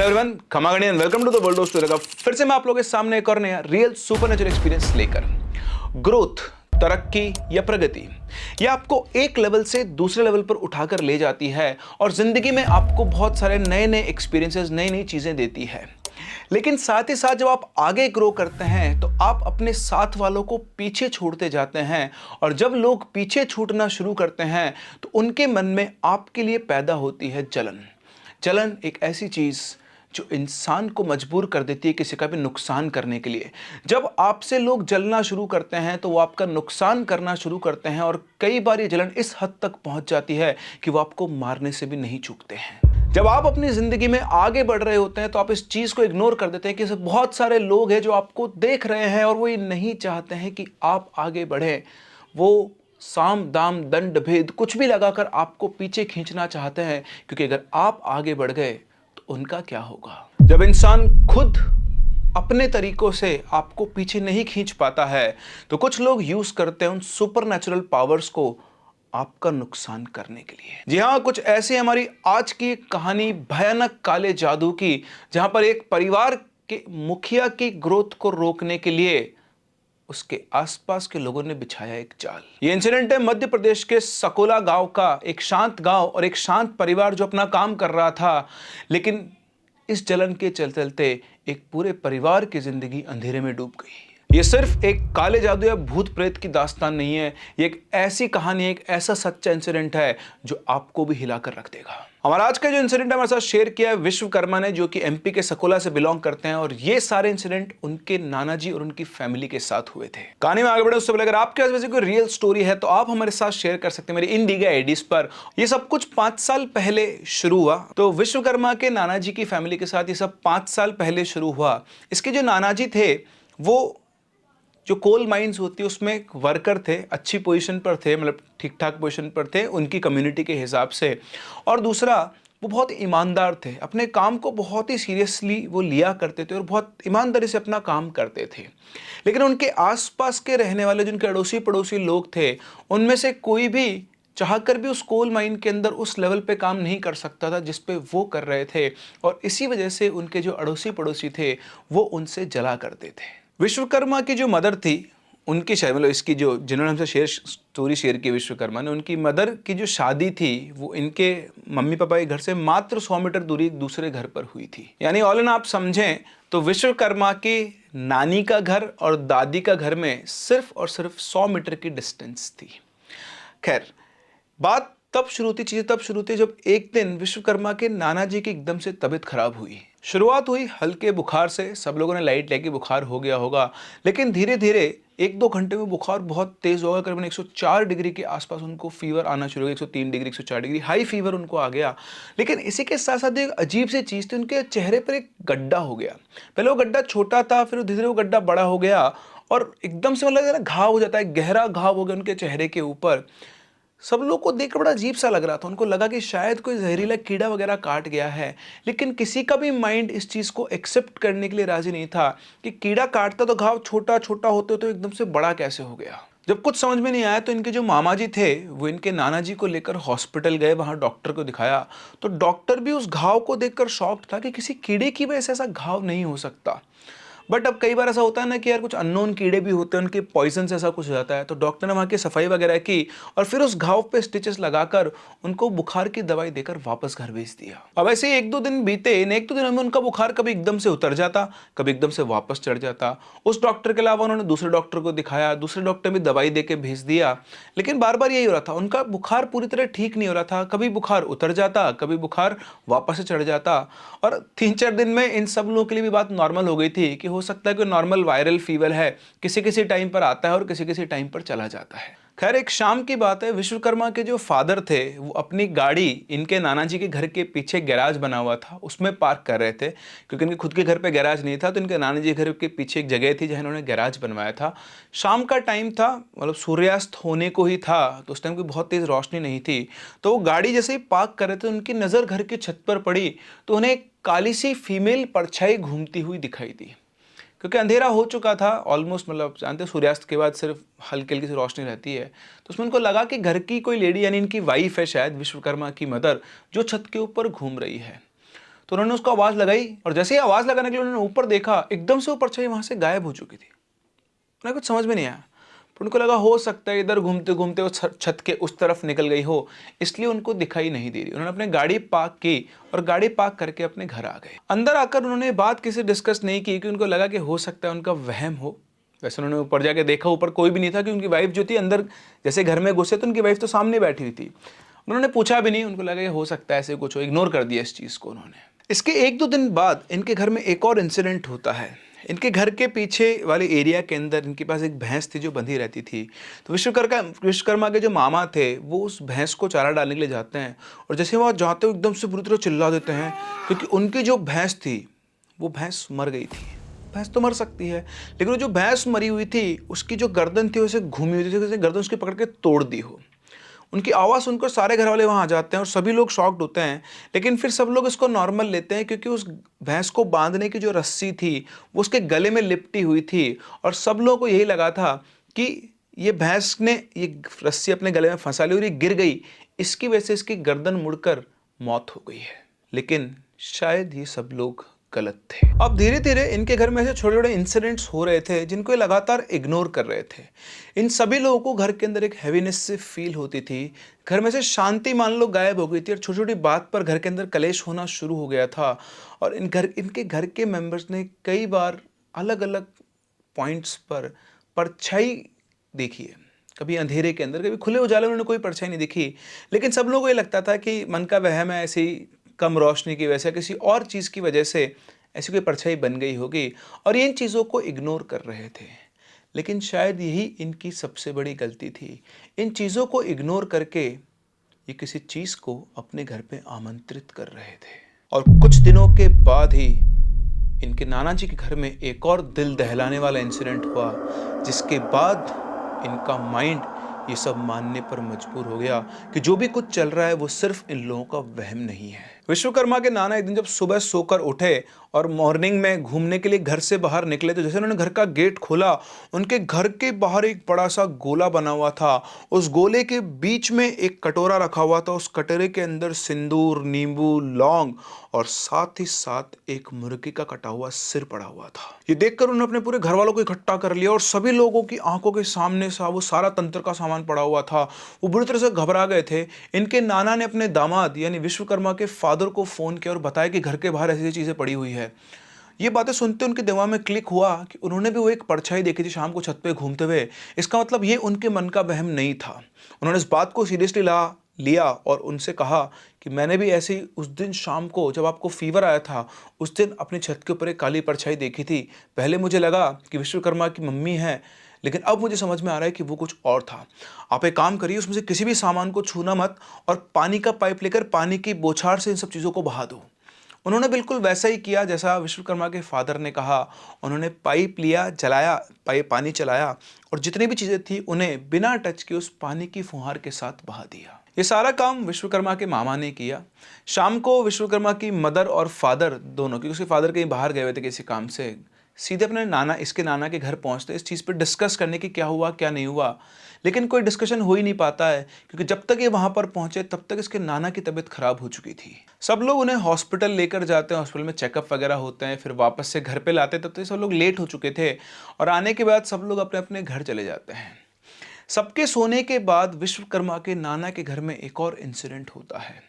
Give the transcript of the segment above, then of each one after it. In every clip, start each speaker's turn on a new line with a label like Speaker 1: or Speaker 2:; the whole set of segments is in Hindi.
Speaker 1: एवरीवन, खमागणी and welcome to the world of story का फिर से मैं आप लोगों के सामने एक और नया रियल सुपरनेचुरल एक्सपीरियंस लेकर ग्रोथ, तरक्की या प्रगति ये आपको एक लेवल से दूसरे लेवल पर उठाकर ले जाती है और जिंदगी में आपको बहुत सारे नए नए एक्सपीरियंसेस, नई नई चीजें देती है। लेकिन साथ ही साथ जब आप आगे ग्रो करते हैं तो आप अपने साथ वालों को पीछे छोड़ते जाते हैं और जब लोग पीछे छूटना शुरू करते हैं तो उनके मन में आपके लिए पैदा होती है जलन। जलन एक ऐसी चीज जो इंसान को मजबूर कर देती है किसी का भी नुकसान करने के लिए। जब आपसे लोग जलना शुरू करते हैं तो वो आपका नुकसान करना शुरू करते हैं और कई बार ये जलन इस हद तक पहुंच जाती है कि वो आपको मारने से भी नहीं चूकते हैं। जब आप अपनी जिंदगी में आगे बढ़ रहे होते हैं तो आप इस चीज को इग्नोर कर देते हैं कि बहुत सारे लोग हैं जो आपको देख रहे हैं और वो ये नहीं चाहते हैं कि आप आगे बढ़े। वो साम दाम दंड भेद कुछ भी लगाकर आपको पीछे खींचना चाहते हैं, क्योंकि अगर आप आगे बढ़ गए तो उनका क्या होगा। जब इंसान खुद अपने तरीकों से आपको पीछे नहीं खींच पाता है तो कुछ लोग यूज करते हैं उन सुपरनैचुरल पावर्स को आपका नुकसान करने के लिए। जी हाँ, कुछ ऐसी हमारी आज की कहानी भयानक काले जादू की, जहां पर एक परिवार के मुखिया की ग्रोथ को रोकने के लिए उसके आसपास के लोगों ने बिछाया एक जाल। ये इंसिडेंट है मध्य प्रदेश के सकोला गांव का। एक शांत गांव और एक शांत परिवार जो अपना काम कर रहा था, लेकिन इस जलन के चलते चलते एक पूरे परिवार की जिंदगी अंधेरे में डूब गई। ये सिर्फ एक काले जादू या भूत प्रेत की दास्तान नहीं है, ये एक ऐसी कहानी है, एक ऐसा सच्चा इंसिडेंट है जो आपको भी हिलाकर रख देगा। हमारा आज का जो इंसिडेंट हमारे साथ शेयर किया है विश्वकर्मा ने, जो कि एमपी के सकोला से बिलोंग करते हैं, और ये सारे इंसिडेंट उनके नाना जी और उनकी फैमिली के साथ हुए थे। कहानी में आगे बढ़े उससे पहले अगर आपके पास वैसे कोई रियल स्टोरी है तो आप हमारे साथ शेयर कर सकते हैं मेरी इन दी गई आईडीज पर। ये सब कुछ 5 साल पहले शुरू हुआ। तो विश्वकर्मा के नाना जी की फैमिली के साथ ये सब 5 साल पहले शुरू हुआ। इसके जो नाना जी थे वो जो कोल माइंस होती है उसमें एक वर्कर थे, अच्छी पोजीशन पर थे, मतलब ठीक ठाक पोजीशन पर थे उनकी कम्युनिटी के हिसाब से। और दूसरा, वो बहुत ईमानदार थे, अपने काम को बहुत ही सीरियसली वो लिया करते थे और बहुत ईमानदारी से अपना काम करते थे। लेकिन उनके आसपास के रहने वाले जिनके अड़ोसी पड़ोसी लोग थे, उनमें से कोई भी चाहकर भी उस कोल माइन के अंदर उस लेवल पे काम नहीं कर सकता था जिस पे वो कर रहे थे, और इसी वजह से उनके जो अड़ोसी पड़ोसी थे वो उनसे जला करते थे। विश्वकर्मा की जो मदर थी, उनकी शायद मतलब इसकी जो जिन्होंने हमसे स्टोरी शेयर की विश्वकर्मा ने, उनकी मदर की जो शादी थी वो इनके मम्मी पापा के घर से मात्र 100 मीटर दूरी एक दूसरे घर पर हुई थी। यानी ऑल इन आप समझें तो विश्वकर्मा की नानी का घर और दादी का घर में सिर्फ और सिर्फ 100 मीटर की डिस्टेंस थी। खैर, बात तब शुरू थी, चीजें तब शुरू थी जब एक दिन विश्वकर्मा के नाना जी की एकदम से तबीयत खराब हुई। शुरुआत हुई हल्के बुखार से, सब लोगों ने लाइट लेके बुखार हो गया होगा, लेकिन धीरे धीरे 1-2 घंटे में बुखार बहुत तेज होगा। करीबन 104 डिग्री के आसपास उनको फीवर आना शुरू हो गया, 103 डिग्री 104 डिग्री हाई फीवर उनको आ गया। लेकिन इसी के साथ साथ एक अजीब सी चीज़ थी, उनके चेहरे पर एक गड्ढा हो गया। पहले वो गड्ढा छोटा था, फिर धीरे धीरे वो गड्ढा बड़ा हो गया और एकदम से मतलब घाव हो जाता है, गहरा घाव हो गया उनके चेहरे के ऊपर। सब लोग को देखकर बड़ा अजीब सा लग रहा था, उनको लगा कि शायद कोई जहरीला कीड़ा वगैरह काट गया है। लेकिन किसी का भी माइंड इस चीज़ को एक्सेप्ट करने के लिए राजी नहीं था कि कीड़ा काटता तो घाव छोटा छोटा होते तो एकदम से बड़ा कैसे हो गया। जब कुछ समझ में नहीं आया तो इनके जो मामा जी थे वो इनके नाना जी को लेकर हॉस्पिटल गए, वहाँ डॉक्टर को दिखाया तो डॉक्टर भी उस घाव को देखकर शॉक था कि किसी कीड़े की वजह से ऐसा घाव नहीं हो सकता। बट अब कई बार ऐसा होता है ना कि यार कुछ अननोन कीड़े भी होते हैं, उनके पॉइजन से ऐसा कुछ हो जाता है। तो डॉक्टर ने वहाँ की सफाई वगैरह की और फिर उस घाव पे स्टिचेस लगाकर उनको बुखार की दवाई देकर वापस घर भेज दिया। अब ऐसे ही 1-2 दिन बीते। इन 1-2 दिनों में उनका बुखार कभी एकदम से उतर जाता, कभी एकदम से वापस चढ़ जाता। उस डॉक्टर के अलावा उन्होंने दूसरे डॉक्टर को दिखाया, दूसरे डॉक्टर भी दवाई दे के भेज दिया, लेकिन बार बार यही हो रहा था, उनका बुखार पूरी तरह ठीक नहीं हो रहा था। कभी बुखार उतर जाता, कभी बुखार वापस से चढ़ जाता। और 3-4 दिन में इन सब लोगों के लिए भी बात नॉर्मल हो गई थी कि हो सकता है कि नॉर्मल वायरल फीवर है, किसी किसी टाइम पर आता है और किसी किसी टाइम पर चला जाता है। खैर, एक शाम की बात है, विश्वकर्मा के जो फादर थे वो अपनी गाड़ी इनके नाना जी के घर के पीछे गैराज बना हुआ था उसमें पार्क कर रहे थे, क्योंकि इनके खुद के घर पे गैराज नहीं था। तो इनके नाना जी के घर के पीछे एक जगह थी जहाँ इन्होंने गैराज बनवाया था। शाम का टाइम था, मतलब सूर्यास्त होने को ही था, तो उस टाइम की बहुत तेज रोशनी नहीं थी। तो वो गाड़ी जैसे ही पार्क कर रहे थे उनकी नज़र घर की छत पर पड़ी तो उन्हें एक काली सी फीमेल परछाई घूमती हुई दिखाई दी। क्योंकि अंधेरा हो चुका था ऑलमोस्ट, मतलब जानते हैं सूर्यास्त के बाद सिर्फ हल्की हल्की सी रोशनी रहती है, तो उसमें उनको लगा कि घर की कोई लेडी, यानी इनकी वाइफ है शायद, विश्वकर्मा की मदर, जो छत के ऊपर घूम रही है। तो उन्होंने उसको आवाज़ लगाई और जैसे ही आवाज़ लगाने के लिए उन्होंने ऊपर देखा, एकदम से वो परछाई वहाँ से गायब हो चुकी थी। उन्हें कुछ समझ में नहीं आया। पर उनको लगा हो सकता है इधर घूमते घूमते वो छत के उस तरफ निकल गई हो, इसलिए उनको दिखाई नहीं दे रही। उन्होंने अपनी गाड़ी पार्क की और गाड़ी पार्क करके अपने घर आ गए। अंदर आकर उन्होंने बात किसी डिस्कस नहीं की, क्योंकि उनको लगा कि हो सकता है उनका वहम हो। वैसे उन्होंने ऊपर जाके देखा, ऊपर कोई भी नहीं था, कि उनकी वाइफ जो थी अंदर, जैसे घर में घुसे तो उनकी वाइफ तो सामने बैठी हुई थी। उन्होंने पूछा भी नहीं, उनको लगा कि हो सकता है ऐसे कुछ हो, इग्नोर कर दिया इस चीज़ को उन्होंने। इसके 1-2 दिन बाद इनके घर में एक और इंसिडेंट होता है। इनके घर के पीछे वाले एरिया के अंदर इनके पास एक भैंस थी जो बंधी रहती थी। तो विश्वकर्मा के जो मामा थे वो उस भैंस को चारा डालने के लिए जाते हैं, और जैसे वहाँ जाते हो एकदम से बुरी तरह चिल्ला देते हैं, क्योंकि उनकी जो भैंस थी वो भैंस मर गई थी। भैंस तो मर सकती है, लेकिन वो जो भैंस मरी हुई थी उसकी जो गर्दन थी वैसे घूमी हुई थी, जैसे गर्दन उसकी पकड़ के तोड़ दी हो। उनकी आवाज़ सुनकर सारे घर वाले वहाँ आ जाते हैं और सभी लोग शॉक्ड होते हैं, लेकिन फिर सब लोग इसको नॉर्मल लेते हैं, क्योंकि उस भैंस को बांधने की जो रस्सी थी वो उसके गले में लिपटी हुई थी, और सब लोगों को यही लगा था कि ये भैंस ने ये रस्सी अपने गले में फंसा ली और ये गिर गई, इसकी वजह से इसकी गर्दन मुड़कर मौत हो गई है। लेकिन शायद ये सब लोग गलत थे। अब धीरे धीरे इनके घर में ऐसे छोटे छोटे इंसिडेंट्स हो रहे थे जिनको ये लगातार इग्नोर कर रहे थे। इन सभी लोगों को घर के अंदर एक हैवीनेस से फील होती थी, घर में से शांति मान लो गायब हो गई थी, और छोटी छोटी बात पर घर के अंदर कलेश होना शुरू हो गया था। और इनके घर के मेंबर्स ने कई बार अलग अलग पॉइंट्स पर परछाई देखी है। कभी अंधेरे के अंदर, कभी खुले उजाले में उन्होंने कोई परछाई नहीं देखी, लेकिन सब लोगों को ये लगता था कि मन का वहम है, ऐसी कम रोशनी की वजह से, किसी और चीज़ की वजह से ऐसी कोई परछाई बन गई होगी, और ये इन चीज़ों को इग्नोर कर रहे थे। लेकिन शायद यही इनकी सबसे बड़ी गलती थी। इन चीज़ों को इग्नोर करके ये किसी चीज़ को अपने घर पे आमंत्रित कर रहे थे। और कुछ दिनों के बाद ही इनके नाना जी के घर में एक और दिल दहलाने वाला इंसिडेंट हुआ, जिसके बाद इनका माइंड ये सब मानने पर मजबूर हो गया कि जो भी कुछ चल रहा है वो सिर्फ इन लोगों का वहम नहीं है। विश्वकर्मा के नाना एक दिन जब सुबह सोकर उठे और मॉर्निंग में घूमने के लिए घर से बाहर निकले, तो जैसे उन्होंने घर का गेट खोला, उनके घर के बाहर एक बड़ा सा गोला बना हुआ था। उस गोले के बीच में एक कटोरा रखा हुआ था। उस कटोरे के अंदर सिंदूर, नींबू, लौंग और साथ ही साथ एक मुर्गी का कटा हुआ सिर पड़ा हुआ था। ये देखकर उन्होंने अपने पूरे घर वालों को इकट्ठा कर लिया, और सभी लोगों की आंखों के सामने सा वो सारा तंत्र का सामान पड़ा हुआ था। वो बुरी तरह से घबरा गए थे। इनके नाना ने अपने दामाद यानी विश्वकर्मा के फादर को फोन किया और बताया कि घर के बाहर ऐसी चीजें पड़ी हुई है। ये बातें सुनते उनके दिमाग में क्लिक हुआ कि उन्होंने भी वो एक परछाई देखी थी शाम को छत पे घूमते हुए। इसका मतलब ये उनके मन का वहम नहीं था। उन्होंने इस बात को सीरियसली लिया और उनसे कहा कि मैंने भी ऐसे ही उस दिन शाम को जब आपको फीवर आया था, उस दिन अपनी छत के ऊपर एक काली परछाई देखी थी। पहले मुझे लगा कि विश्वकर्मा की मम्मी है, लेकिन अब मुझे समझ में आ रहा है कि वो कुछ और था। आप एक काम करिए, उसमें से किसी भी सामान को छूना मत, और पानी का पाइप लेकर पानी की बौछार से इन सब चीज़ों को बहा दो। उन्होंने बिल्कुल वैसा ही किया जैसा विश्वकर्मा के फादर ने कहा। उन्होंने पाइप लिया, जलाया, पानी चलाया, और जितनी भी चीज़ें थी उन्हें बिना टच किए उस पानी की फुहार के साथ बहा दिया। ये सारा काम विश्वकर्मा के मामा ने किया। शाम को विश्वकर्मा की मदर और फादर दोनों, क्योंकि उसके फादर कहीं बाहर गए हुए थे किसी काम से, सीधे अपने इसके नाना के घर पहुंचते इस चीज़ पर डिस्कस करने की क्या हुआ क्या नहीं हुआ। लेकिन कोई डिस्कशन हो ही नहीं पाता है, क्योंकि जब तक ये वहां पर पहुंचे तब तक इसके नाना की तबीयत खराब हो चुकी थी। सब लोग उन्हें हॉस्पिटल लेकर जाते हैं, हॉस्पिटल में चेकअप वगैरह होते हैं, फिर वापस से घर पे लाते, तब तक सब लोग लेट हो चुके थे, और आने के बाद सब लोग अपने अपने घर चले जाते हैं। सबके सोने के बाद विश्वकर्मा के नाना के घर में एक और इंसिडेंट होता है।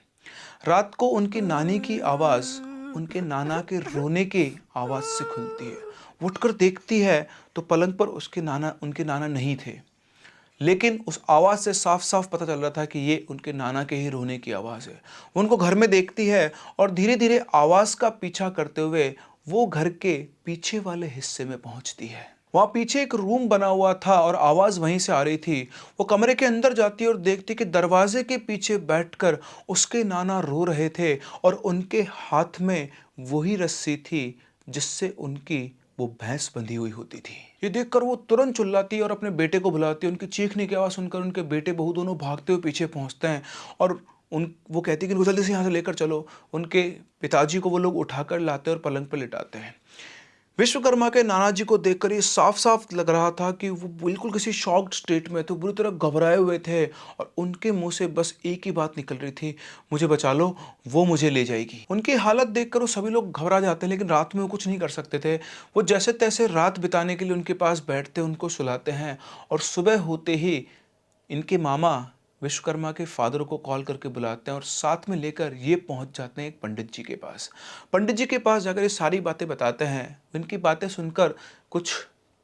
Speaker 1: रात को उनकी नानी की आवाज़ उनके नाना के रोने की आवाज़ से खुलती है। वो उठकर देखती है तो पलंग पर उनके नाना नहीं थे, लेकिन उस आवाज़ से साफ साफ पता चल रहा था कि ये उनके नाना के ही रोने की आवाज़ है। वो उनको घर में देखती है और धीरे धीरे आवाज़ का पीछा करते हुए वो घर के पीछे वाले हिस्से में पहुंचती है। वहाँ पीछे एक रूम बना हुआ था और आवाज़ वहीं से आ रही थी। वो कमरे के अंदर जाती है और देखती कि दरवाजे के पीछे बैठकर उसके नाना रो रहे थे, और उनके हाथ में वही रस्सी थी जिससे उनकी वो भैंस बंधी हुई होती थी। ये देखकर वो तुरंत चिल्लाती और अपने बेटे को बुलाती है। उनकी चीखने की आवाज़ सुनकर उनके बेटे बहू दोनों भागते हुए पीछे पहुंचते हैं, और वो कहती कि इनको जल्दी से यहाँ से लेकर चलो। उनके पिताजी को वो लोग उठाकर लाते और पलंग पर लिटाते हैं। विश्वकर्मा के नाना जी को देखकर ये साफ साफ लग रहा था कि वो बिल्कुल किसी शॉक्ड स्टेट में थे, बुरी तरह घबराए हुए थे और उनके मुंह से बस एक ही बात निकल रही थी, मुझे बचा लो, वो मुझे ले जाएगी। उनकी हालत देखकर वो सभी लोग घबरा जाते हैं, लेकिन रात में वो कुछ नहीं कर सकते थे। वो जैसे तैसे रात बिताने के लिए उनके पास बैठते, उनको सुलाते हैं और सुबह होते ही इनके मामा विश्वकर्मा के फादर को कॉल करके बुलाते हैं और साथ में लेकर ये पहुंच जाते हैं एक पंडित जी के पास। पंडित जी के पास जाकर ये सारी बातें बताते हैं। इनकी बातें सुनकर कुछ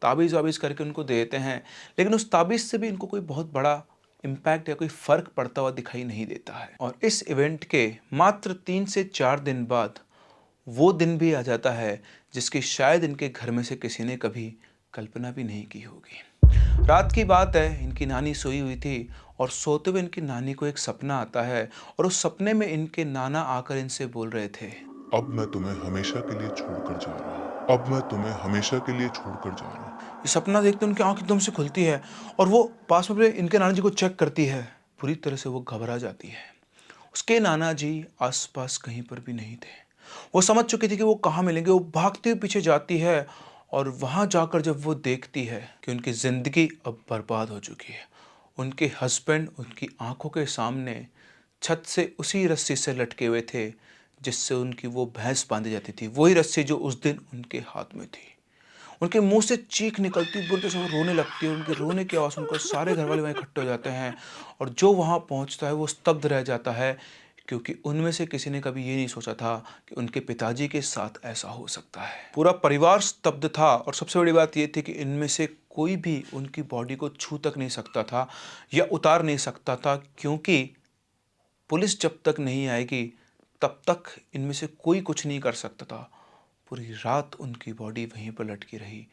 Speaker 1: ताबीज़ वाबीज़ करके उनको दे देते हैं, लेकिन उस ताबीज़ से भी इनको कोई बहुत बड़ा इम्पैक्ट या कोई फ़र्क पड़ता हुआ दिखाई नहीं देता है। और इस इवेंट के मात्र 3 से 4 दिन बाद वो दिन भी आ जाता है जिसकी शायद इनके घर में से किसी ने कभी कल्पना भी नहीं की होगी। रात की बात है, इनकी नानी सोई हुई थी और सोते हुए इनकी नानी को एक सपना आता है और उस सपने में इनके नाना आकर इनसे बोल रहे थे,
Speaker 2: अब मैं तुम्हें हमेशा के लिए छोड़कर जा रहा हूँ। अब मैं तुम्हें हमेशा के लिए छोड़कर जा रहा हूँ।
Speaker 1: ये सपना देखते उनकी आंख एकदम से खुलती है और वो पास में अपने इनके नाना जी को चेक करती है। पूरी तरह से वो घबरा जाती है। उसके नाना जी आसपास कहीं पर भी नहीं थे। वो समझ चुकी थी कि वो कहाँ मिलेंगे। वो भागते हुए पीछे जाती है और वहाँ जाकर जब वो देखती है कि उनकी ज़िंदगी अब बर्बाद हो चुकी है। उनके हस्बैंड उनकी आंखों के सामने छत से उसी रस्सी से लटके हुए थे जिससे उनकी वो भैंस बांधी जाती थी, वही रस्सी जो उस दिन उनके हाथ में थी। उनके मुंह से चीख निकलती, बोलते से वो रोने लगती है। उनके रोने की आवाज़ सुनकर सारे घर वाले वहाँ इकट्ठे हो जाते हैं और जो वहाँ पहुँचता है वो स्तब्ध रह जाता है, क्योंकि उनमें से किसी ने कभी ये नहीं सोचा था कि उनके पिताजी के साथ ऐसा हो सकता है। पूरा परिवार स्तब्ध था और सबसे बड़ी बात ये थी कि इनमें से कोई भी उनकी बॉडी को छू तक नहीं सकता था या उतार नहीं सकता था, क्योंकि पुलिस जब तक नहीं आएगी तब तक इनमें से कोई कुछ नहीं कर सकता था। पूरी रात उनकी बॉडी वहीं पर लटकी रही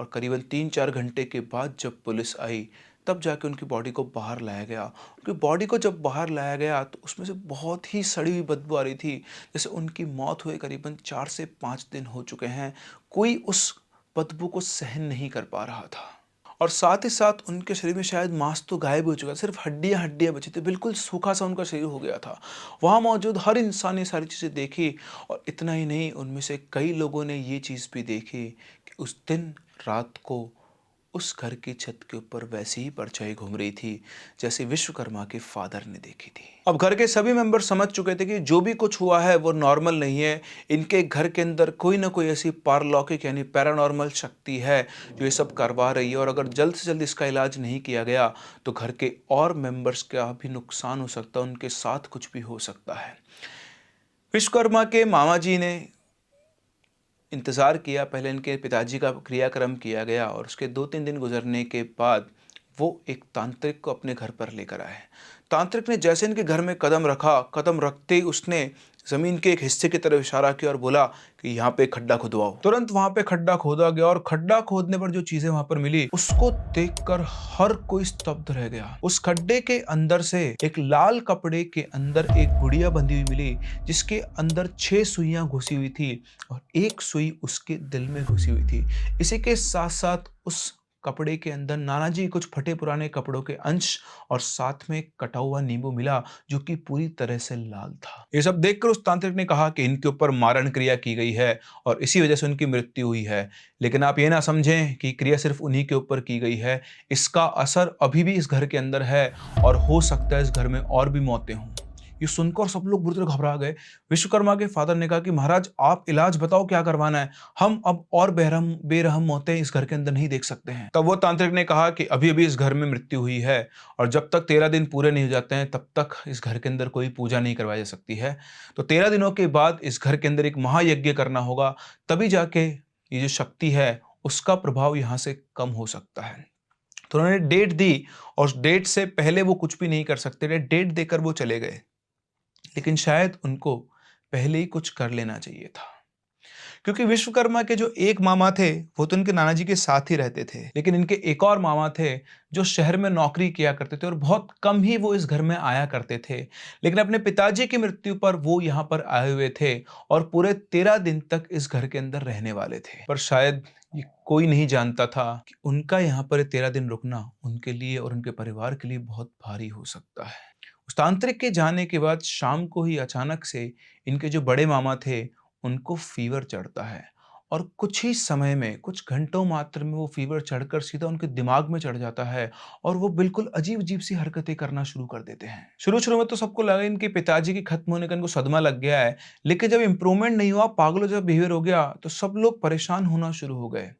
Speaker 1: और करीबन 3-4 घंटे के बाद जब पुलिस आई तब जाके उनकी बॉडी को बाहर लाया गया। उनकी बॉडी को जब बाहर लाया गया तो उसमें से बहुत ही सड़ी हुई बदबू आ रही थी, जैसे उनकी मौत हुए करीबन 4 से 5 दिन हो चुके हैं। कोई उस बदबू को सहन नहीं कर पा रहा था और साथ ही साथ उनके शरीर में शायद मांस तो गायब हो चुका था, सिर्फ हड्डियां हड्डियां बची थी। बिल्कुल सूखा सा उनका शरीर हो गया था। वहाँ मौजूद हर इंसान ये सारी चीज़ें देखी और इतना ही नहीं, उनमें से कई लोगों ने ये चीज़ भी देखी कि उस दिन रात को उस घर की छत के ऊपर वैसी ही परछाई घूम रही थी जैसे विश्वकर्मा के फादर ने देखी थी। अब घर के सभी मेंबर समझ चुके थे कि जो भी कुछ हुआ है वो नॉर्मल नहीं है। इनके घर के अंदर कोई ना कोई ऐसी पारलौकिक यानी पैरानॉर्मल शक्ति है जो ये सब करवा रही है और अगर जल्द से जल्द इसका इलाज नहीं किया गया तो घर के और मेंबर्स का भी नुकसान हो सकता है, उनके साथ कुछ भी हो सकता है। विश्वकर्मा के मामा जी ने इंतज़ार किया, पहले इनके पिताजी का क्रियाक्रम किया गया और उसके 2-3 दिन गुजरने के बाद वो एक तांत्रिक को अपने घर पर लेकर आए। तांत्रिक ने जैसे इनके घर में कदम रखा, कदम रखते ही उसने ज़मीन के एक हिस्से की तरफ इशारा किया और बोला कि यहाँ पे खड्डा खुदवाओ। तुरंत वहाँ पे खड्डा खोदा गया और खड्डा खोदने पर जो चीज़ें वहाँ पर मिली उसको देखकर हर कोई स्तब्ध रह गया। उस खड्डे के अंदर से एक लाल कपड़े के अंदर एक गुड़िया बंधी हुई मिली जिसके अंदर 6 सुइयां घुसी हुई थी और एक सुई उसके दिल में घुसी हुई थी। इसी के साथ साथ उस कपड़े के अंदर नाना जी कुछ फटे पुराने कपड़ों के अंश और साथ में कटा हुआ नींबू मिला जो कि पूरी तरह से लाल था। ये सब देखकर उस तांत्रिक ने कहा कि इनके ऊपर मारण क्रिया की गई है और इसी वजह से उनकी मृत्यु हुई है। लेकिन आप ये ना समझें कि क्रिया सिर्फ उन्हीं के ऊपर की गई है, इसका असर अभी भी इस घर के अंदर है और हो सकता है इस घर में और भी मौतें हों। ये सुनकर सब लोग बुरी तरह घबरा गए। विश्वकर्मा के फादर ने कहा कि महाराज आप इलाज बताओ क्या करवाना है, हम अब और बेरहम बेरहम मौतें इस घर के अंदर नहीं देख सकते हैं। तब वो तांत्रिक ने कहा कि अभी अभी इस घर में मृत्यु हुई है और जब तक 13 दिन पूरे नहीं हो जाते हैं तब तक इस घर के अंदर कोई पूजा नहीं करवाई जा सकती है। तो 13 दिनों के बाद इस घर के अंदर एक महायज्ञ करना होगा, तभी जाके ये जो शक्ति है उसका प्रभाव यहाँ से कम हो सकता है। तो उन्होंने डेट दी और उस डेट से पहले वो कुछ भी नहीं कर सकते थे। डेट देकर वो चले गए, लेकिन शायद उनको पहले ही कुछ कर लेना चाहिए था, क्योंकि विश्वकर्मा के जो एक मामा थे वो तो इनके नाना जी के साथ ही रहते थे, लेकिन इनके एक और मामा थे जो शहर में नौकरी किया करते थे और बहुत कम ही वो इस घर में आया करते थे। लेकिन अपने पिताजी की मृत्यु पर वो यहाँ पर आए हुए थे और पूरे 13 दिन तक इस घर के अंदर रहने वाले थे। पर शायद ये कोई नहीं जानता था कि उनका यहाँ पर 13 दिन रुकना उनके लिए और उनके परिवार के लिए बहुत भारी हो सकता है। उस तांत्रिक के जाने के बाद शाम को ही अचानक से इनके जो बड़े मामा थे उनको फीवर चढ़ता है और कुछ ही समय में, कुछ घंटों मात्र में वो फीवर चढ़कर सीधा उनके दिमाग में चढ़ जाता है और वो बिल्कुल अजीब-अजीब सी हरकतें करना शुरू कर देते हैं। शुरू-शुरू में तो सबको लगा इनके पिताजी के खत्म होने का इनको सदमा लग गया है, लेकिन जब इम्प्रूवमेंट नहीं हुआ, पागलों जैसा बिहेवियर हो गया, तो सब लोग परेशान होना शुरू हो गए।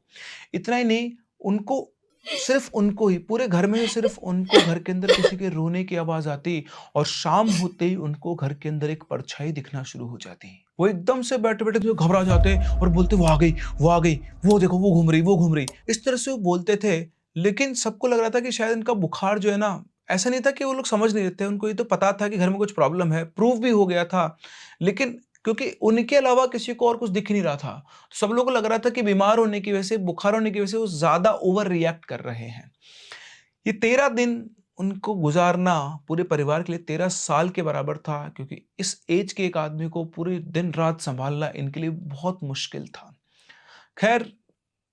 Speaker 1: इतना ही नहीं, उनको सिर्फ़ उनको ही, पूरे घर में से सिर्फ़ उनको घर के अंदर किसी के रोने की आवाज़ आती और शाम होते ही उनको घर के अंदर एक परछाई दिखना शुरू हो जाती। वो एकदम से बैठे-बैठे जो घबरा जाते और बोलते वो आ गई, वो आ गई, वो देखो वो घूम रही, वो घूम रही। इस तरह से वो बोलते थे, लेकिन सबको लग रहा था कि शायद इनका बुखार जो है ना, ऐसा नहीं था कि वो लोग समझ नहीं रहे थे, उनको ये तो पता था कि घर में कुछ प्रॉब्लम है, प्रूव भी हो गया था। लेकिन क्योंकि उनके अलावा किसी को और कुछ दिख ही नहीं रहा था। सब लोगों को लग रहा था कि बीमार होने की वजह से, बुखार होने की वजह से वो ज़्यादा ओवर रिएक्ट कर रहे हैं। ये 13 दिन उनको गुज़ारना पूरे परिवार के लिए 13 साल के बराबर था, क्योंकि इस ऐज के एक आदमी को पूरे दिन-रात सँभालना इनके लिए बहुत मुश्किल था। ख़ैर,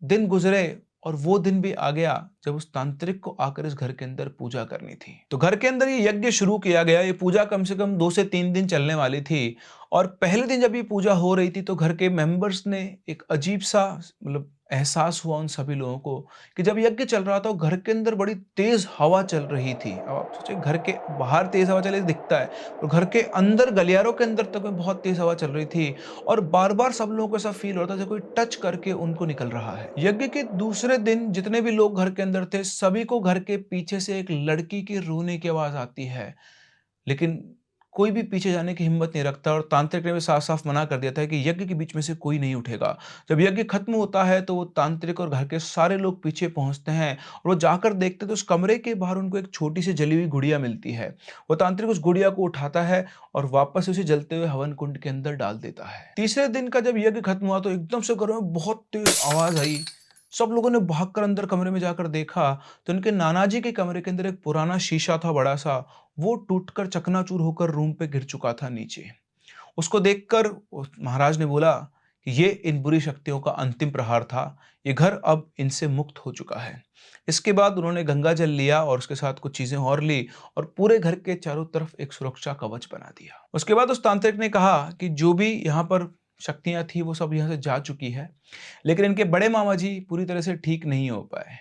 Speaker 1: दिन गुज़रे और वो दिन भी आ गया जब उस तांत्रिक को आकर इस घर के अंदर पूजा करनी थी। तो घर के अंदर ये यज्ञ शुरू किया गया। ये पूजा कम से कम 2 से 3 दिन चलने वाली थी और पहले दिन जब ये पूजा हो रही थी तो घर के मेंबर्स ने एक अजीब-सा मतलब एहसास हुआ उन सभी लोगों को कि जब यज्ञ चल रहा था, घर के अंदर बड़ी तेज़ हवा चल रही थी। अब आप सोचिए, घर के बाहर तेज़ हवा चले दिखता है, और घर के अंदर गलियारों के अंदर तक में बहुत तेज़ हवा चल रही थी और बार-बार सब लोगों को ऐसा फ़ील हो रहा था जैसे कोई टच करके उनको निकल रहा है। यज्ञ के दूसरे दिन जितने भी लोग घर के अंदर थे, सभी को घर के पीछे से एक लड़की के रोने की आवाज़ आती है। लेकिन कोई भी पीछे जाने की हिम्मत नहीं रखता और तांत्रिक ने भी साफ-साफ मना कर दिया था कि यज्ञ के बीच में से कोई नहीं उठेगा। जब यज्ञ खत्म होता है तो वो तांत्रिक और घर के सारे लोग पीछे पहुँचते हैं और वो जाकर देखते हैं तो उस कमरे के बाहर उनको एक छोटी-सी जली हुई गुड़िया मिलती है। वो तांत्रिक उस गुड़िया को उठाता है और वापस उसे जलते हुए हवन कुंड के अंदर डाल देता है। तीसरे दिन का जब यज्ञ खत्म हुआ तो एकदम से घर में बहुत तेज़ आवाज़ आई। सब लोगों ने भागकर अंदर कमरे में जाकर देखा तो उनके नाना जी के कमरे के अंदर एक पुराना शीशा था बड़ा-सा, वो टूटकर चकनाचूर होकर रूम पे गिर चुका था नीचे। उसको देखकर उस महाराज ने बोला कि ये इन बुरी शक्तियों का अंतिम प्रहार था, ये घर अब इनसे मुक्त हो चुका है। इसके बाद उन्होंने गंगा जल लिया और उसके साथ कुछ चीज़ें और ली और पूरे घर के चारों तरफ एक सुरक्षा कवच बना दिया। उसके बाद उस तांत्रिक ने कहा कि जो भी यहाँ पर शक्तियाँ थी वो सब यहाँ से जा चुकी है, लेकिन इनके बड़े मामा जी पूरी तरह से ठीक नहीं हो पाए।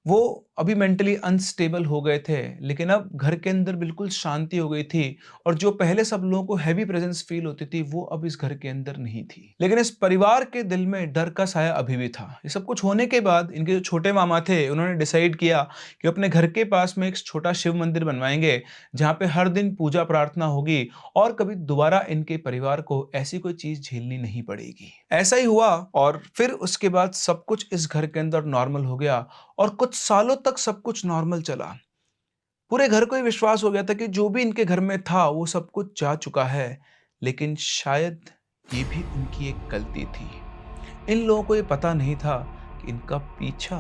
Speaker 1: वो अभी मेंटली अनस्टेबल हो गए थे, लेकिन अब घर के अंदर बिल्कुल शांति हो गई थी और जो पहले सब लोगों को हैवी प्रेजेंस फील होती थी, वो अब इस घर के अंदर नहीं थी। लेकिन इस परिवार के दिल में डर का साया अभी भी था। ये सब कुछ होने के बाद इनके जो छोटे मामा थे, उन्होंने डिसाइड किया कि अपने घर के पास में एक छोटा शिव मंदिर बनवाएँगे, जहाँ पे हर दिन पूजा प्रार्थना होगी और कभी दोबारा इनके परिवार को ऐसी कोई चीज़ झेलनी नहीं पड़ेगी। ऐसा ही हुआ और फिर उसके बाद सब कुछ इस घर के अंदर नॉर्मल हो गया और कुछ सालों तक सब कुछ नॉर्मल चला। पूरे घर को ये विश्वास हो गया था कि जो भी इनके घर में था वो सब कुछ जा चुका है, लेकिन शायद ये भी उनकी एक गलती थी। इन लोगों को ये पता नहीं था कि इनका पीछा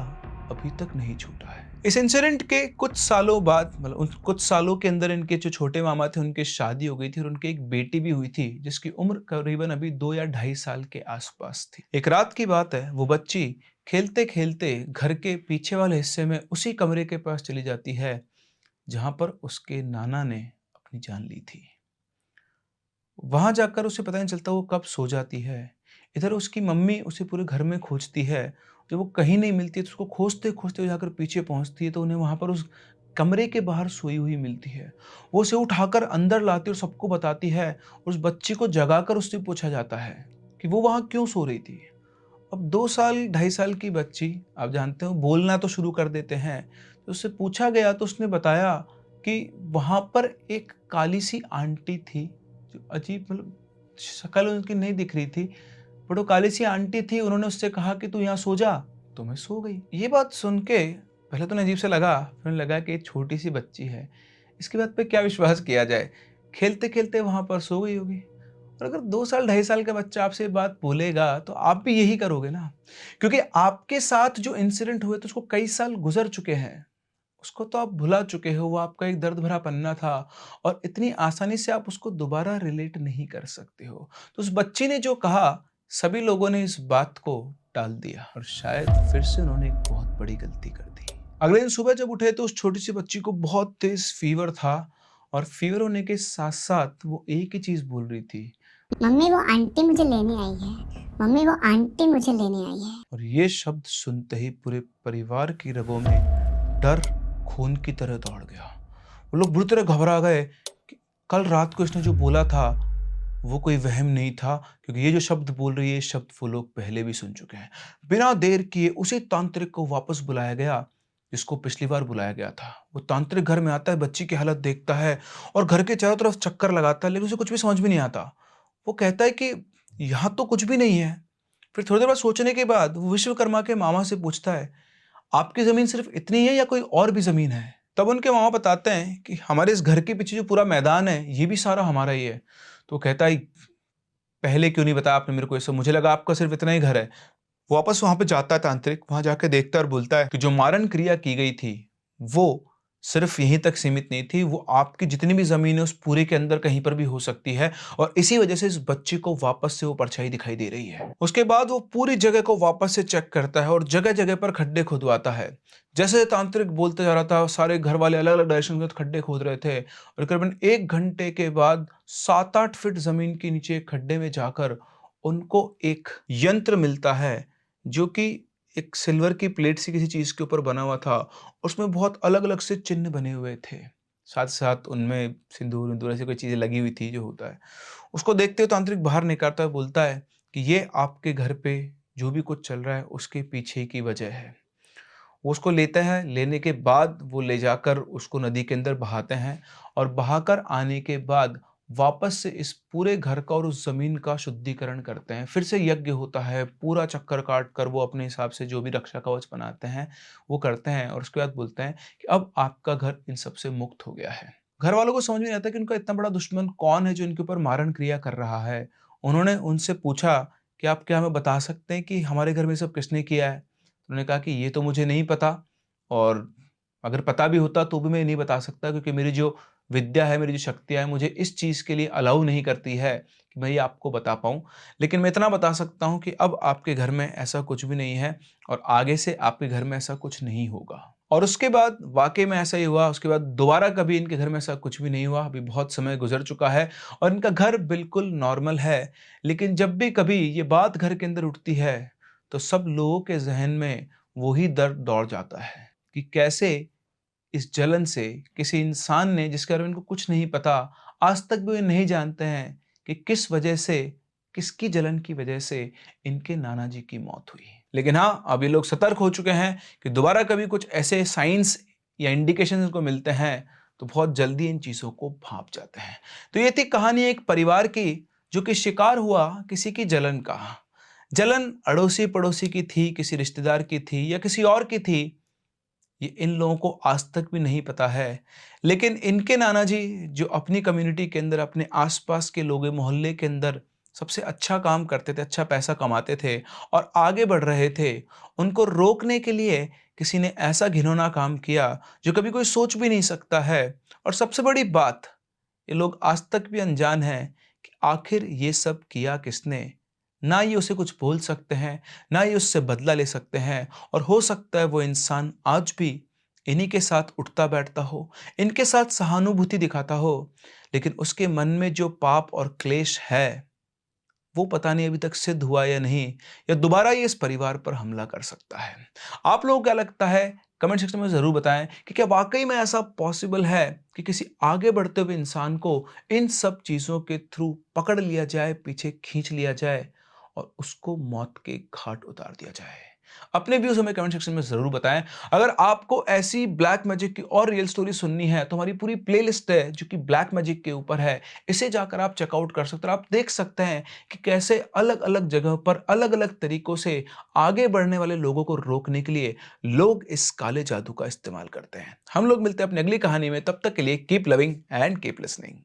Speaker 1: अभी तक नहीं छूटा है। इस इंसिडेंट के कुछ सालों बाद मतलब उन कुछ सालों के अंदर इनके जो छोटे मामा थे उनकी शादी हो गई थी और उनकी एक बेटी भी हुई थी जिसकी उम्र करीबन अभी 2 या ढाई साल के आसपास थी। एक रात की बात है, वो बच्ची खेलते-खेलते घर के पीछे वाले हिस्से में उसी कमरे के पास चली जाती है जहाँ पर उसके नाना ने अपनी जान ली थी। वहाँ जाकर उसे पता नहीं चलता वो कब सो जाती है। इधर उसकी मम्मी उसे पूरे घर में खोजती है। जब वो कहीं नहीं मिलती है तो उसको खोजते-खोजते वो जाकर पीछे पहुँचती है तो उन्हें वहाँ पर उस कमरे के बाहर सोई हुई मिलती है। वो उसे उठाकर अंदर लाती है और सबको बताती है और उस बच्ची को जगाकर उससे पूछा जाता है कि वो वहाँ क्यों सो रही थी। अब 2 साल, ढाई साल की बच्ची, आप जानते हो बोलना तो शुरू कर देते हैं। तो उससे पूछा गया तो उसने बताया कि वहाँ पर एक काली-सी आंटी थी, जो अजीब मतलब शक्ल उनकी नहीं दिख रही थी, बट वो काली-सी आंटी थी। उन्होंने उससे कहा कि तू यहाँ सो जा, तो मैं सो गई। ये बात सुन के पहले तो उन्हें अजीब सा लगा, फिर उन्हें लगा कि ये छोटी-सी बच्ची है, इसकी बात पे क्या विश्वास किया जाए। खेलते-खेलते वहाँ पर सो गई होगी। और अगर 2 साल, ढाई साल का बच्चा आपसे ये बात बोलेगा, तो आप भी यही करोगे ना, क्योंकि आपके साथ जो इंसिडेंट हुए थे उसको कई साल गुज़र चुके हैं। उसको तो आप भुला चुके हो, वो आपका एक दर्द भरा पन्ना था और इतनी आसानी से आप उसको दोबारा रिलेट नहीं कर सकते हो। तो उस बच्ची ने जो कहा, सभी लोगों ने इस बात को टाल दिया और शायद फिर से उन्होंने एक बहुत बड़ी गलती कर दी। अगले दिन सुबह जब उठे तो उस छोटी-सी बच्ची को बहुत तेज़ फ़ीवर था और फीवर होने के साथ साथ वो एक ही चीज़ बोल रही थी,
Speaker 3: मम्मी वो आंटी मुझे लेने आई है। मम्मी वो आंटी मुझे लेने आई है।
Speaker 1: और ये शब्द सुनते ही पूरे परिवार की रगों में डर खून की तरह दौड़ गया। वो लोग बुरी तरह घबरा गए कि कल रात को इसने जो बोला था वो कोई वहम नहीं था, क्योंकि ये जो शब्द बोल रही है ये शब्द वो लोग पहले भी सुन चुके हैं। बिना देर किए उसी तांत्रिक को वापस बुलाया गया जिसको पिछली बार बुलाया गया था। वो तांत्रिक घर में आता है, बच्ची की हालत देखता है और घर के चारों तरफ चक्कर लगाता है, लेकिन उसे कुछ भी समझ में नहीं आता। वो कहता है कि यहाँ तो कुछ भी नहीं है। फिर थोड़ी देर बाद सोचने के बाद वो विश्वकर्मा के मामा से पूछता है, आपकी जमीन सिर्फ इतनी है या कोई और भी जमीन है? तब उनके मामा बताते हैं कि हमारे इस घर के पीछे जो पूरा मैदान है ये भी सारा हमारा ही है। तो वो कहता है, पहले क्यों नहीं बताया आपने मेरे को ये सब? मुझे लगा आपका सिर्फ इतना ही घर है। वापस वहां पे जाता है तांत्रिक, वहां जाके देखता है और बोलता है कि जो मारन क्रिया की गई थी वो सिर्फ यहीं तक सीमित नहीं थी, वो आपकी जितनी भी जमीन है उस पूरे के अंदर कहीं पर भी हो सकती है, और इसी वजह से इस बच्चे को वापस से वो परछाई दिखाई दे रही है। उसके बाद वो पूरी जगह को वापस से चेक करता है और जगह जगह पर खड्डे खुदवाता है। जैसे तांत्रिक बोलते जा रहा था, सारे घर वाले अलग अलग डायरेक्शन में खड्डे खोद रहे थे, और करीबन 1 घंटे के बाद 7-8 फीट जमीन के नीचे एक खड्डे में जाकर उनको एक यंत्र मिलता है जो कि एक सिल्वर की प्लेट सी किसी चीज के ऊपर बना हुआ था। उसमें बहुत अलग अलग से चिन्ह बने हुए थे, साथ साथ उनमें सिंदूर विंदूर ऐसी कोई चीजें लगी हुई थी जो होता है। उसको देखते हुए तांत्रिक बाहर निकलता है, बोलता है कि ये आपके घर पे जो भी कुछ चल रहा है उसके पीछे की वजह है। वो उसको लेते हैं, लेने के बाद वो ले जाकर उसको नदी के अंदर बहाते हैं, और बहाकर आने के बाद वापस से इस पूरे घर का और उस जमीन का शुद्धिकरण करते हैं। फिर से यज्ञ होता है, पूरा चक्कर काट कर वो अपने हिसाब से जो भी रक्षा कवच बनाते हैं वो करते हैं, और उसके बाद बोलते हैं कि अब आपका घर इन सब से मुक्त हो गया है। घर वालों को समझ में नहीं आता कि उनका इतना बड़ा दुश्मन कौन है जो इनके ऊपर मारण क्रिया कर रहा है। उन्होंने उनसे पूछा कि आप क्या हमें बता सकते हैं कि हमारे घर में ये सब किसने किया है? उन्होंने कहा कि ये तो मुझे नहीं पता, और अगर पता भी होता तो भी मैं नहीं बता सकता, क्योंकि मेरी जो विद्या है, मेरी जो शक्तियाँ हैं, मुझे इस चीज़ के लिए अलाउ नहीं करती है कि मैं ये आपको बता पाऊँ। लेकिन मैं इतना बता सकता हूँ कि अब आपके घर में ऐसा कुछ भी नहीं है, और आगे से आपके घर में ऐसा कुछ नहीं होगा। और उसके बाद वाक़ई में ऐसा ही हुआ। उसके बाद दोबारा कभी इनके घर में ऐसा कुछ भी नहीं हुआ। अभी बहुत समय गुज़र चुका है और इनका घर बिल्कुल नॉर्मल है। लेकिन जब भी कभी ये बात घर के अंदर उठती है, तो सब लोगों के ज़हन में वही दर्द दौड़ जाता है कि कैसे इस जलन से किसी इंसान ने, जिसके बारे में इनको कुछ नहीं पता, आज तक भी वे नहीं जानते हैं कि किस वजह से, किसकी जलन की वजह से इनके नाना जी की मौत हुई। लेकिन हाँ, अब ये लोग सतर्क हो चुके हैं कि दोबारा कभी कुछ ऐसे साइंस या इंडिकेशन इनको मिलते हैं तो बहुत जल्दी इन चीज़ों को भाप जाते हैं। तो ये थी कहानी एक परिवार की जो कि शिकार हुआ किसी की जलन का। जलन अड़ोसी पड़ोसी की थी, किसी रिश्तेदार की थी या किसी और की थी, ये इन लोगों को आज तक भी नहीं पता है। लेकिन इनके नाना जी जो अपनी कम्युनिटी के अंदर, अपने आसपास के लोग, मोहल्ले के अंदर सबसे अच्छा काम करते थे, अच्छा पैसा कमाते थे और आगे बढ़ रहे थे, उनको रोकने के लिए किसी ने ऐसा घिनौना काम किया जो कभी कोई सोच भी नहीं सकता है। और सबसे बड़ी बात, ये लोग आज तक भी अनजान हैं कि आखिर ये सब किया किसने। ना ये उसे कुछ बोल सकते हैं, ना ये उससे बदला ले सकते हैं, और हो सकता है वो इंसान आज भी इन्हीं के साथ उठता बैठता हो, इनके साथ सहानुभूति दिखाता हो, लेकिन उसके मन में जो पाप और क्लेश है वो पता नहीं अभी तक सिद्ध हुआ या नहीं, या दोबारा ये इस परिवार पर हमला कर सकता है। आप लोगों को क्या लगता है? कमेंट सेक्शन में ज़रूर बताएं कि क्या वाकई में ऐसा पॉसिबल है कि किसी आगे बढ़ते हुए इंसान को इन सब चीज़ों के थ्रू पकड़ लिया जाए, पीछे खींच लिया जाए और उसको मौत के घाट उतार दिया जाए। अपने व्यूज हमें कमेंट सेक्शन में जरूर बताएं। अगर आपको ऐसी ब्लैक मैजिक की और रियल स्टोरी सुननी है तो हमारी पूरी प्लेलिस्ट है जो कि ब्लैक मैजिक के ऊपर है, इसे जाकर आप चेकआउट कर सकते हैं। आप देख सकते हैं कि कैसे अलग अलग जगह पर अलग अलग तरीकों से आगे बढ़ने वाले लोगों को रोकने के लिए लोग इस काले जादू का इस्तेमाल करते हैं। हम लोग मिलते हैं अपनी अगली कहानी में, तब तक के लिए keep loving and keep listening.